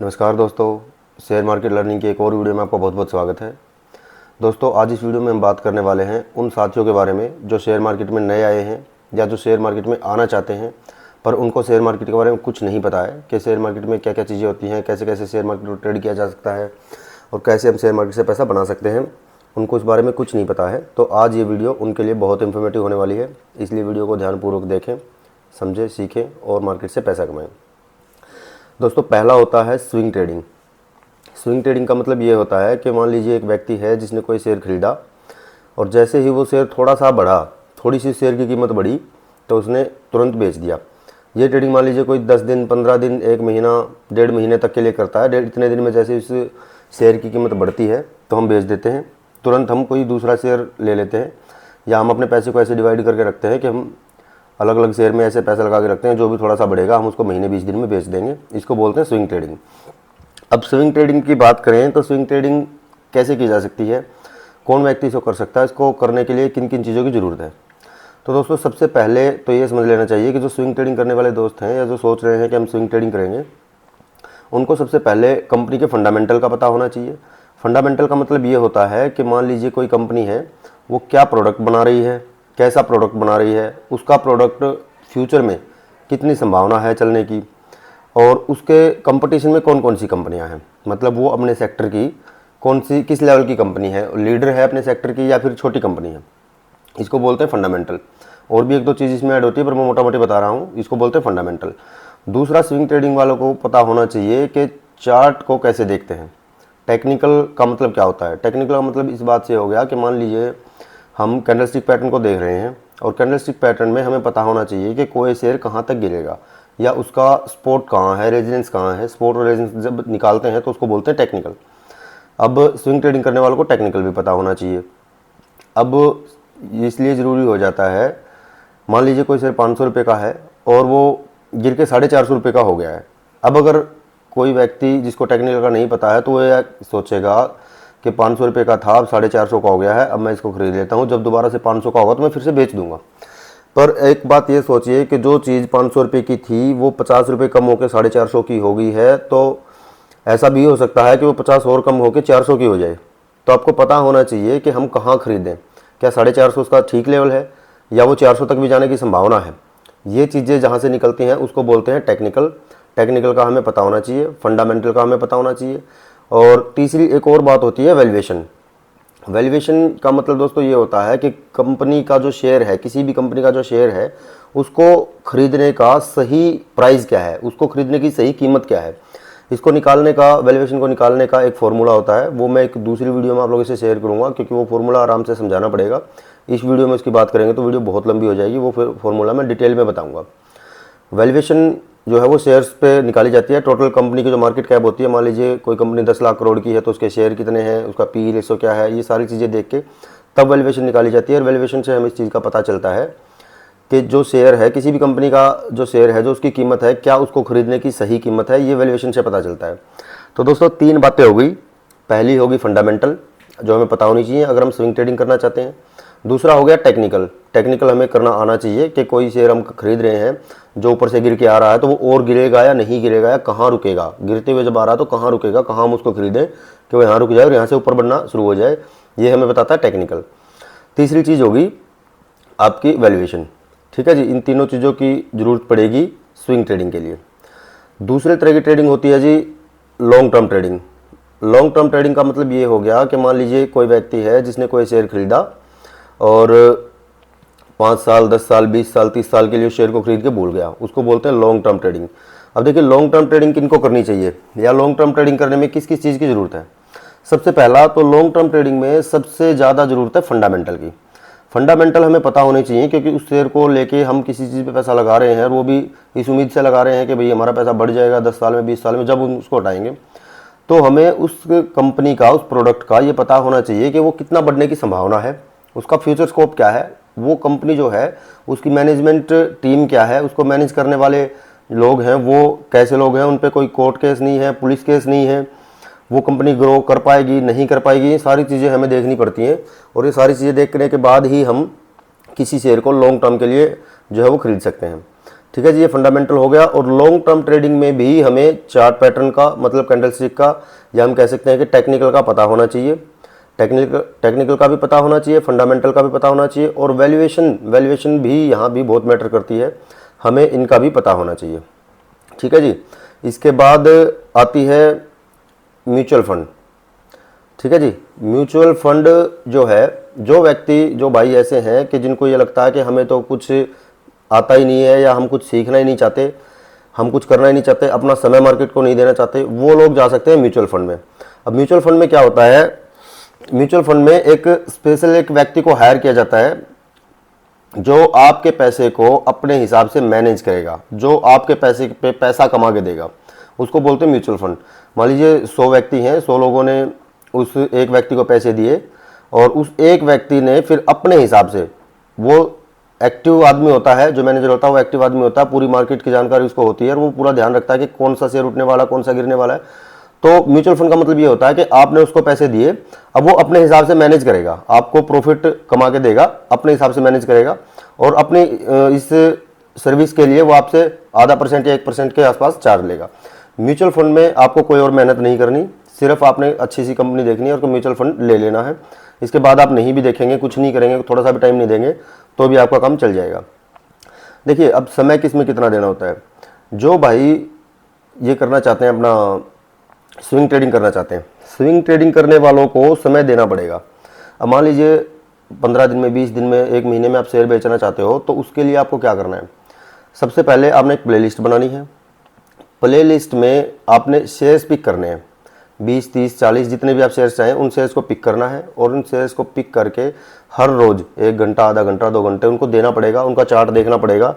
नमस्कार दोस्तों, share market learning के एक और वीडियो में आपका बहुत बहुत स्वागत है। दोस्तों, आज इस वीडियो में हम बात करने वाले हैं उन साथियों के बारे में जो शेयर मार्केट में नए आए हैं या जो शेयर मार्केट में आना चाहते हैं पर उनको शेयर मार्केट के बारे में कुछ नहीं पता है कि शेयर मार्केट में क्या क्या चीज़ें होती हैं, कैसे कैसे शेयर मार्केट को ट्रेड किया जा सकता है और कैसे हम शेयर मार्केट से पैसा बना सकते हैं। उनको इस बारे में कुछ नहीं पता है, तो आज ये वीडियो उनके लिए बहुत इन्फॉर्मेटिव होने वाली है। इसलिए वीडियो को ध्यानपूर्वक देखें, समझें, सीखें और मार्केट से पैसा कमाएं। दोस्तों, पहला होता है स्विंग ट्रेडिंग। स्विंग ट्रेडिंग का मतलब ये होता है कि मान लीजिए एक व्यक्ति है जिसने कोई शेयर खरीदा और जैसे ही वो शेयर थोड़ा सा बढ़ा, थोड़ी सी शेयर की कीमत बढ़ी तो उसने तुरंत बेच दिया। ये ट्रेडिंग मान लीजिए कोई 10 दिन, 15 दिन, 1 महीना, 1.5 महीने तक के लिए करता है। इतने दिन में जैसे इस शेयर की कीमत बढ़ती है तो हम बेच देते हैं, तुरंत हम कोई दूसरा शेयर ले लेते हैं या हम अपने पैसे को ऐसे डिवाइड करके रखते हैं कि हम अलग अलग शेयर में ऐसे पैसा लगा के रखते हैं, जो भी थोड़ा सा बढ़ेगा हम उसको महीने 20 दिन में बेच देंगे। इसको बोलते हैं स्विंग ट्रेडिंग। अब स्विंग ट्रेडिंग की बात करें तो स्विंग ट्रेडिंग कैसे की जा सकती है, कौन व्यक्ति इसको कर सकता है, इसको करने के लिए किन किन चीज़ों की ज़रूरत है। तो दोस्तों, सबसे पहले तो ये समझ लेना चाहिए कि जो स्विंग ट्रेडिंग करने वाले दोस्त हैं या जो सोच रहे हैं कि हम स्विंग ट्रेडिंग करेंगे, उनको सबसे पहले कंपनी के फंडामेंटल का पता होना चाहिए। फंडामेंटल का मतलब ये होता है कि मान लीजिए कोई कंपनी है, वो क्या प्रोडक्ट बना रही है, कैसा प्रोडक्ट बना रही है, उसका प्रोडक्ट फ्यूचर में कितनी संभावना है चलने की, और उसके कंपटीशन में कौन कौन सी कंपनियां हैं, मतलब वो अपने सेक्टर की किस लेवल की कंपनी है, लीडर है अपने सेक्टर की या फिर छोटी कंपनी है। इसको बोलते हैं फंडामेंटल। और भी एक दो चीज़ इसमें ऐड होती है पर मैं मोटा मोटी बता रहा हूँ, इसको बोलते हैं फंडामेंटल। दूसरा, स्विंग ट्रेडिंग वालों को पता होना चाहिए कि चार्ट को कैसे देखते हैं। टेक्निकल का मतलब क्या होता है? टेक्निकल का मतलब इस बात से हो गया कि मान लीजिए हम कैंडलस्टिक पैटर्न को देख रहे हैं और कैंडलस्टिक पैटर्न में हमें पता होना चाहिए कि कोई शेयर कहाँ तक गिरेगा या उसका सपोर्ट कहाँ है, रेजिस्टेंस कहाँ है। सपोर्ट और रेजिस्टेंस जब निकालते हैं तो उसको बोलते हैं टेक्निकल। अब स्विंग ट्रेडिंग करने वालों को टेक्निकल भी पता होना चाहिए। अब इसलिए ज़रूरी हो जाता है, मान लीजिए कोई शेयर 500 रुपये का है और वो गिर के 450 रुपये का हो गया है। अब अगर कोई व्यक्ति जिसको टेक्निकल का नहीं पता है तो वो सोचेगा कि 500 रुपये का था, अब 450 का हो गया है, अब मैं इसको खरीद लेता हूँ, जब दोबारा से 500 का होगा तो मैं फिर से बेच दूंगा। पर एक बात ये सोचिए कि जो चीज़ 500 रुपये की थी वो 50 रुपये कम होकर 450 की हो गई है, तो ऐसा भी हो सकता है कि वो 50 और कम होकर 400 की हो जाए। तो आपको पता होना चाहिए कि हम कहाँ खरीदें, क्या 450 उसका ठीक लेवल है या वो 400 तक भी जाने की संभावना है। ये चीज़ें जहाँ से निकलती हैं उसको बोलते हैं टेक्निकल। टेक्निकल का हमें पता होना चाहिए, फंडामेंटल का हमें पता होना चाहिए। और तीसरी एक और बात होती है वैल्यूएशन। वैल्यूएशन का मतलब दोस्तों ये होता है कि कंपनी का जो शेयर है, किसी भी कंपनी का जो शेयर है, उसको खरीदने का सही प्राइस क्या है, उसको खरीदने की सही कीमत क्या है। इसको निकालने का, वैल्यूएशन को निकालने का एक फॉर्मूला होता है, वो मैं एक दूसरी वीडियो में आप लोगों से शेयर करूंगा, क्योंकि वो फॉर्मूला आराम से समझाना पड़ेगा। इस वीडियो में उसकी बात करेंगे तो वीडियो बहुत लंबी हो जाएगी, वो फॉर्मूला मैं डिटेल में बताऊँगा। वैल्यूएशन जो है वो शेयर्स पे निकाली जाती है। टोटल कंपनी की जो मार्केट कैप होती है, मान लीजिए कोई कंपनी 10 लाख करोड़ की है तो उसके शेयर कितने हैं, उसका पी रेशो क्या है, ये सारी चीज़ें देख के तब वैल्यूएशन निकाली जाती है। और वैल्यूएशन से हमें इस चीज़ का पता चलता है कि जो शेयर है, किसी भी कंपनी का जो शेयर है, जो उसकी कीमत है, क्या उसको खरीदने की सही कीमत है, ये वैल्यूएशन से पता चलता है। तो दोस्तों, 3 बातें हो गई। पहली होगी फंडामेंटल, जो हमें पता होनी चाहिए अगर हम स्विंग ट्रेडिंग करना चाहते हैं। दूसरा हो गया टेक्निकल। टेक्निकल हमें करना आना चाहिए कि कोई शेयर हम खरीद रहे हैं जो ऊपर से गिर के आ रहा है तो वो और गिरेगा या नहीं गिरेगा, या कहाँ रुकेगा, गिरते हुए जब आ रहा है तो कहाँ रुकेगा, कहाँ हम उसको खरीदें कि वो यहाँ रुक जाए और यहाँ से ऊपर बढ़ना शुरू हो जाए, ये हमें बताता है टेक्निकल। तीसरी चीज़ होगी आपकी वैल्यूएशन। ठीक है जी, इन तीनों चीज़ों की ज़रूरत पड़ेगी स्विंग ट्रेडिंग के लिए। दूसरे तरह की ट्रेडिंग होती है जी long term trading. Long term trading का मतलब ये हो गया कि मान लीजिए कोई व्यक्ति है जिसने कोई शेयर खरीदा और 5 साल, 10 साल, 20 साल, 30 साल के लिए शेयर को खरीद के भूल गया, उसको बोलते हैं लॉन्ग टर्म ट्रेडिंग। अब देखिए, लॉन्ग टर्म ट्रेडिंग किनको करनी चाहिए या लॉन्ग टर्म ट्रेडिंग करने में किस किस चीज़ की ज़रूरत है। सबसे पहला तो लॉन्ग टर्म ट्रेडिंग में सबसे ज़्यादा ज़रूरत है फंडामेंटल की। फंडामेंटल हमें पता होने चाहिए, क्योंकि उस शेयर को लेके हम किसी चीज़ पे पैसा लगा रहे हैं और वो भी इस उम्मीद से लगा रहे हैं कि भाई हमारा पैसा बढ़ जाएगा 10 साल में, 20 साल में, जब उसको हटाएंगे तो हमें उस कंपनी का, उस प्रोडक्ट का ये पता होना चाहिए कि वो कितना बढ़ने की संभावना है, उसका फ्यूचर स्कोप क्या है, वो कंपनी जो है उसकी मैनेजमेंट टीम क्या है, उसको मैनेज करने वाले लोग हैं वो कैसे लोग हैं, उन पे कोई कोर्ट केस नहीं है, पुलिस केस नहीं है, वो कंपनी ग्रो कर पाएगी नहीं कर पाएगी, ये सारी चीज़ें हमें देखनी पड़ती हैं। और ये सारी चीज़ें देखने के बाद ही हम किसी शेयर को लॉन्ग टर्म के लिए जो है वो खरीद सकते हैं। ठीक है जी, ये फंडामेंटल हो गया। और लॉन्ग टर्म ट्रेडिंग में भी हमें चार्ट पैटर्न का मतलब कैंडलस्टिक का, या हम कह सकते हैं कि टेक्निकल का पता होना चाहिए। टेक्निकल का भी पता होना चाहिए, फंडामेंटल का भी पता होना चाहिए, और वैल्यूएशन भी यहाँ भी बहुत मैटर करती है, हमें इनका भी पता होना चाहिए। ठीक है जी। इसके बाद आती है म्यूचुअल फंड। ठीक है जी। म्यूचुअल फंड जो है, जो व्यक्ति, जो भाई ऐसे हैं कि जिनको ये लगता है कि हमें तो कुछ आता ही नहीं है, या हम कुछ सीखना ही नहीं चाहते, हम कुछ करना ही नहीं चाहते, अपना समय मार्केट को नहीं देना चाहते, वो लोग जा सकते हैं म्यूचुअल फंड में। अब म्यूचुअल फंड में क्या होता है, म्यूचुअल फंड में एक स्पेशल एक व्यक्ति को हायर किया जाता है जो आपके पैसे को अपने हिसाब से मैनेज करेगा, जो आपके पैसे पे पैसा कमा के देगा, उसको बोलते हैं म्यूचुअल फंड। मान लीजिए 100 व्यक्ति हैं, 100 लोगों ने उस एक व्यक्ति को पैसे दिए, और उस एक व्यक्ति ने फिर अपने हिसाब से, वो एक्टिव आदमी होता है, जो मैनेजर होता है वो एक्टिव आदमी होता है, पूरी मार्केट की जानकारी उसको होती है, और वो पूरा ध्यान रखता है कि कौन सा शेयर उठने वाला, कौन सा गिरने वाला है। तो म्यूचुअल फंड का मतलब ये होता है कि आपने उसको पैसे दिए, अब वो अपने हिसाब से मैनेज करेगा, आपको प्रॉफिट कमा के देगा, अपने हिसाब से मैनेज करेगा, और अपनी इस सर्विस के लिए वो आपसे आधा % या 1% के आसपास चार्ज लेगा। म्यूचुअल फंड में आपको कोई और मेहनत नहीं करनी, सिर्फ आपने अच्छी सी कंपनी देखनी है और म्यूचुअल फंड ले लेना है। इसके बाद आप नहीं भी देखेंगे, कुछ नहीं करेंगे, थोड़ा सा भी टाइम नहीं देंगे, तो भी आपका काम चल जाएगा। देखिए, अब समय किसमें कितना देना होता है। जो भाई ये करना चाहते हैं, अपना स्विंग ट्रेडिंग करना चाहते हैं, स्विंग ट्रेडिंग करने वालों को समय देना पड़ेगा। अब मान लीजिए 15 दिन में, 20 दिन में, 1 महीने में आप शेयर बेचना चाहते हो, तो उसके लिए आपको क्या करना है। सबसे पहले आपने एक प्लेलिस्ट बनानी है। प्लेलिस्ट में आपने शेयर्स पिक करने हैं, 20, 30, 40 जितने भी आप शेयर्स चाहें, उन शेयर्स को पिक करना है, और उन शेयर्स को पिक करके हर रोज़ 1 घंटा, आधा घंटा, 2 घंटे उनको देना पड़ेगा। उनका चार्ट देखना पड़ेगा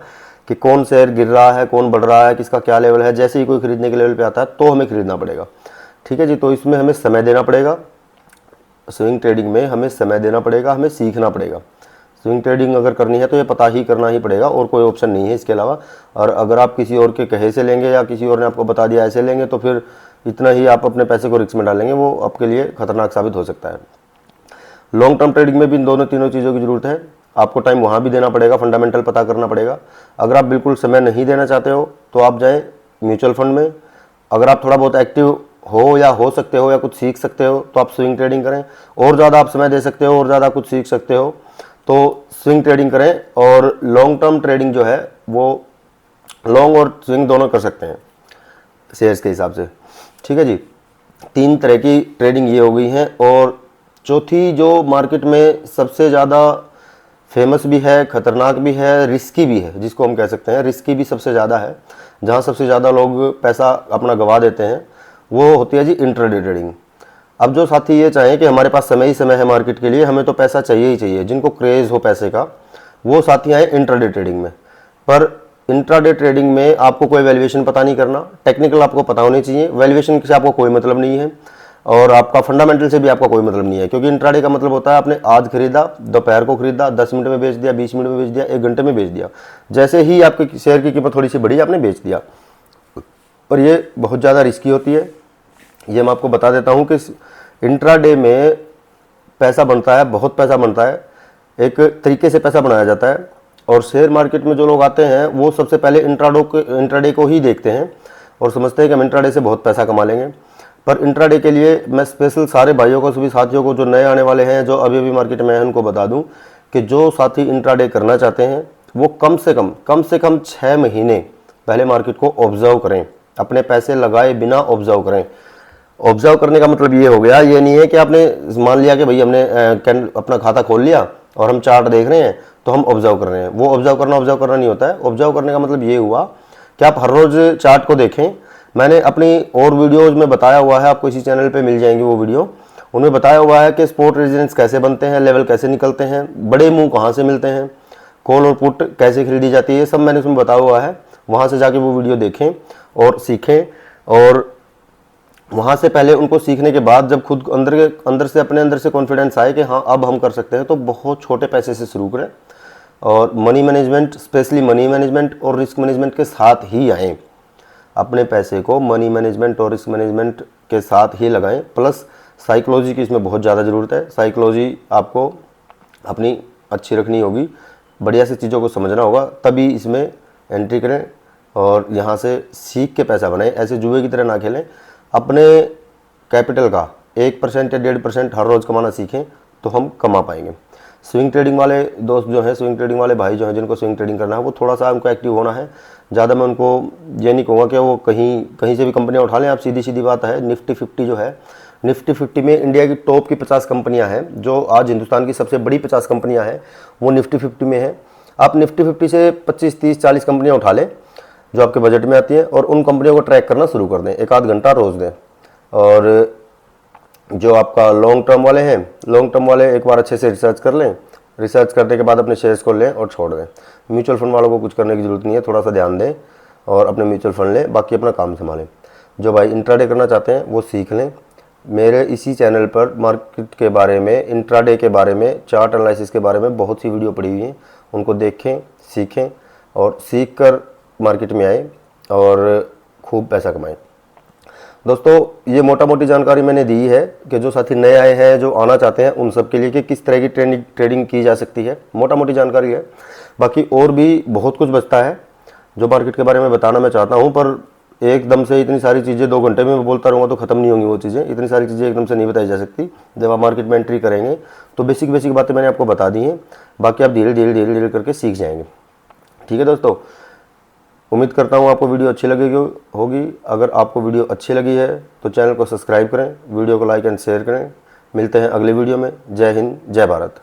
कि कौन शेयर गिर रहा है, कौन बढ़ रहा है, किसका क्या लेवल है। जैसे ही कोई खरीदने के लेवल पे आता है तो हमें खरीदना पड़ेगा। ठीक है जी। तो इसमें हमें समय देना पड़ेगा, स्विंग ट्रेडिंग में हमें समय देना पड़ेगा, हमें सीखना पड़ेगा। स्विंग ट्रेडिंग अगर करनी है तो ये पता ही करना ही पड़ेगा, और कोई ऑप्शन नहीं है इसके अलावा। और अगर आप किसी और के कहे से लेंगे, या किसी और ने आपको बता दिया ऐसे लेंगे, तो फिर इतना ही आप अपने पैसे को रिस्क में डालेंगे, वो आपके लिए खतरनाक साबित हो सकता है। लॉन्ग टर्म ट्रेडिंग में भी इन दोनों तीनों चीज़ों की जरूरत है। आपको टाइम वहाँ भी देना पड़ेगा, फंडामेंटल पता करना पड़ेगा। अगर आप बिल्कुल समय नहीं देना चाहते हो तो आप जाएँ म्यूचुअल फंड में। अगर आप थोड़ा बहुत एक्टिव हो, या हो सकते हो, या कुछ सीख सकते हो, तो आप स्विंग ट्रेडिंग करें। और ज़्यादा आप समय दे सकते हो, और ज़्यादा कुछ सीख सकते हो, तो स्विंग ट्रेडिंग करें। और लॉन्ग टर्म ट्रेडिंग जो है वो लॉन्ग और स्विंग दोनों कर सकते हैं शेयर्स के हिसाब से। ठीक है जी। 3 तरह की ट्रेडिंग ये हो गई हैं। और चौथी जो मार्केट में सबसे ज़्यादा फेमस भी है, खतरनाक भी है, रिस्की भी है, जिसको हम कह सकते हैं रिस्की भी सबसे ज़्यादा है, जहाँ सबसे ज़्यादा लोग पैसा अपना गंवा देते हैं, वो होती है जी इंट्राडे ट्रेडिंग। अब जो साथी ये चाहें कि हमारे पास समय ही समय है मार्केट के लिए, हमें तो पैसा चाहिए ही चाहिए, जिनको क्रेज़ हो पैसे का, वो साथी आए इंट्राडे ट्रेडिंग में। पर इंट्राडे ट्रेडिंग में आपको कोई वैल्यूएशन पता नहीं करना, टेक्निकल आपको पता होनी चाहिए, वैल्यूएशन से आपको कोई मतलब नहीं है, और आपका फंडामेंटल से भी आपका कोई मतलब नहीं है। क्योंकि इंट्राडे का मतलब होता है आपने आज खरीदा, दोपहर को खरीदा, 10 मिनट में बेच दिया, 20 मिनट में बेच दिया, 1 घंटे में बेच दिया, जैसे ही आपके शेयर की कीमत थोड़ी सी बढ़ी आपने बेच दिया। पर ये बहुत ज़्यादा रिस्की होती है। ये मैं आपको बता देता हूँ कि इंट्राडे में पैसा बनता है, बहुत पैसा बनता है, एक तरीके से पैसा बनाया जाता है। और शेयर मार्केट में जो लोग आते हैं वो सबसे पहले इंट्राडे को ही देखते हैं और समझते हैं कि हम इंट्राडे से बहुत पैसा कमा लेंगे। पर इंट्राडे के लिए मैं स्पेशल सारे भाइयों को, सभी साथियों को जो नए आने वाले हैं, जो अभी अभी मार्केट में हैं, उनको बता दूं कि जो साथी इंट्राडे करना चाहते हैं वो कम से कम 6 महीने पहले मार्केट को ऑब्जर्व करें, अपने पैसे लगाए बिना ऑब्जर्व करें। ऑब्जर्व करने का मतलब ये हो गया, ये नहीं है कि आपने मान लिया कि भाई हमने अपना खाता खोल लिया और हम चार्ट देख रहे हैं तो हम ऑब्जर्व कर रहे हैं। वो ऑब्जर्व करना नहीं होता है। ऑब्जर्व करने का मतलब ये हुआ कि आप हर रोज़ चार्ट को देखें। मैंने अपनी और वीडियोज़ में बताया हुआ है, आपको इसी चैनल पे मिल जाएंगी वो वीडियो, उनमें बताया हुआ है कि स्पॉट रेजिडेंस कैसे बनते हैं, लेवल कैसे निकलते हैं, बड़े मुंह कहाँ से मिलते हैं, कॉल और पुट कैसे खरीदी जाती है, ये सब मैंने उसमें बताया हुआ है। वहाँ से जाके वो वीडियो देखें और सीखें। और वहाँ से पहले उनको सीखने के बाद जब खुद अंदर से अपने अंदर से कॉन्फिडेंस आए कि हाँ अब हम कर सकते हैं, तो बहुत छोटे पैसे से शुरू करें और money management, specially money management और रिस्क मैनेजमेंट के साथ ही आएँ। अपने पैसे को मनी मैनेजमेंट और रिस्क मैनेजमेंट के साथ ही लगाएं। प्लस साइकोलॉजी की इसमें बहुत ज़्यादा ज़रूरत है। साइकोलॉजी आपको अपनी अच्छी रखनी होगी, बढ़िया से चीज़ों को समझना होगा, तभी इसमें एंट्री करें और यहाँ से सीख के पैसा बनाएं। ऐसे जुए की तरह ना खेलें, अपने कैपिटल का 1% या 1.5% हर रोज़ कमाना सीखें तो हम कमा पाएंगे। स्विंग ट्रेडिंग वाले दोस्त जो हैं, स्विंग ट्रेडिंग वाले भाई जो हैं, जिनको स्विंग ट्रेडिंग करना है, वो थोड़ा सा उनको एक्टिव होना है। ज़्यादा मैं उनको ये नहीं कहूँगा कि वो कहीं से भी कंपनियाँ उठा लें। आप सीधी सीधी बात है, निफ्टी 50 जो है, निफ्टी 50 में इंडिया की टॉप की 50 कंपनियां हैं, जो आज हिंदुस्तान की सबसे बड़ी 50 कंपनियां हैं, वो निफ्टी 50 में है। आप निफ्टी 50 से 25, 30, 40 कंपनियां उठा लें जो आपके बजट में आती हैं और उन कंपनियों को ट्रैक करना शुरू कर दें, 1 आध घंटा रोज़ दें। और जो आपका लॉन्ग टर्म वाले हैं, लॉन्ग टर्म वाले एक बार अच्छे से रिसर्च कर लें, रिसर्च करने के बाद अपने शेयर्स को लें और छोड़ दें। म्यूचुअल फंड वालों को कुछ करने की ज़रूरत नहीं है, थोड़ा सा ध्यान दें और अपने म्यूचुअल फंड लें, बाकी अपना काम संभालें। जो भाई इंट्राडे करना चाहते हैं वो सीख लें। मेरे इसी चैनल पर मार्केट के बारे में, इंट्राडे के बारे में, चार्ट एनालिसिस के बारे में बहुत सी वीडियो पड़ी हुई हैं, उनको देखें, सीखें और सीख कर मार्केट में आए और खूब पैसा कमाएं। दोस्तों, ये मोटा मोटी जानकारी मैंने दी है कि जो साथी नए आए हैं, जो आना चाहते हैं, उन सब के लिए कि किस तरह की ट्रेडिंग की जा सकती है। मोटा मोटी जानकारी है, बाकी और भी बहुत कुछ बचता है जो मार्केट के बारे में बताना मैं चाहता हूँ, पर एकदम से इतनी सारी चीज़ें 2 घंटे में मैं बोलता रहूँगा तो ख़त्म नहीं होंगी वो चीज़ें। इतनी सारी चीज़ें एकदम से नहीं बताई जा सकती। जब आप मार्केट में एंट्री करेंगे तो बेसिक बातें मैंने आपको बता दी हैं, बाकी आप धीरे धीरे करके सीख जाएंगे। ठीक है दोस्तों, उम्मीद करता हूँ आपको वीडियो अच्छी लगेगी होगी। अगर आपको वीडियो अच्छी लगी है तो चैनल को सब्सक्राइब करें, वीडियो को लाइक एंड शेयर करें। मिलते हैं अगले वीडियो में। जय हिंद, जय भारत।